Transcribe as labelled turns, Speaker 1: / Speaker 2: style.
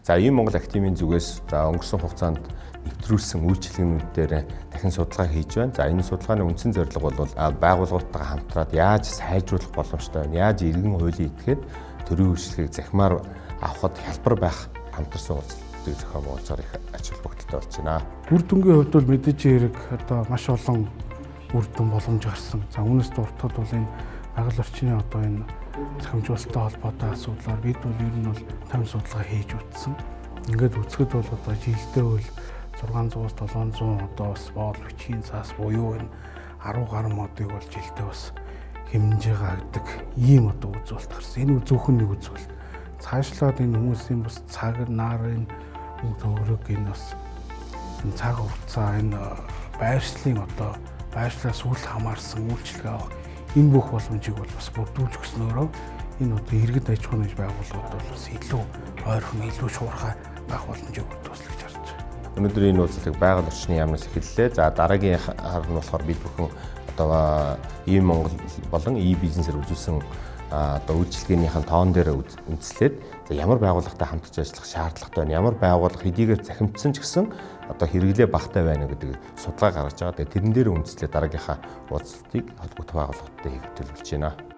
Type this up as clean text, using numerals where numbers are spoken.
Speaker 1: За ийм Монгол активын зүгээс за өнгөрсөн хугацаанд нэвтрүүлсэн үйлчилгээнүүд дээр дахин судалгаа хийж байна. За энэ судалгааны үндсэн зорилго бол байгууллагуудтайгаа хамтраад яаж сайжруулах боломжтой вэ? Яаж иргэн хуулийн этгээд төрийн үйлчилгээг захимаар авахд хялбар байх хамтарсан уулзалтыг зохион байгуулж их ач холбогдолтой болж байна.
Speaker 2: Үр дүнгийн хувьд бол мэдээж хэрэг одоо маш олон үр дүн боломж гарсан. За үүнээс дуртад бол энэ агаал орчны одоо энэ захимжуулалттай холбоотой асуудлаар бид бол ер нь бол 50 судалгаа хийж үзсэн. Ингээд үзэхэд бол одоо жилдээ бол 600-700 одоо бас боол бичгийн цаас буюу энэ 10 гаруй модыг бол жилдээ бас хэмнэж байгаа гэдэг ийм одоо үзүүлэлт гарсан. Энэ зөвхөн нэг үзүүлэлт. Цаашлаад энэ хүмүүсийн бас цаг нарын төгрөг энэ бас цаг хугацаа энэ байршлын одоо байршлаас үл хамаарсан үйлчлэг авах энэ бүх боломжийг бол бас бүрдүүлж өгснөөрөө энэ одоо иргэд аж ахуйн байгууллагууд бол бас илүү ойрхон илүү шуурхай байх боломжийг бүрдүүлж харж байна.
Speaker 1: Өнөөдөр энэ уулзалтыг байгаль орчны яамнаас эхэллээ. За дараагийн хар нь болохоор бид бүхэн одоо ийм Монгол болон бизнесээр үзүүлсэн одоо үйлчилгээнийхэн тоон дээр үндэслээд ямар байгууллагатай хамтарч ажиллах шаардлагатай байна, ямар байгууллага хэдийгээр захимдсан ч гэсэн одоо хэрэглээ багтай байна гэдэг судалгаа гаргаж байгаа. Тэрэн дээр үндэслээд дараагийнхаа уулзалтыг холбогдох байгууллагатай хийх төлөвлөж байна.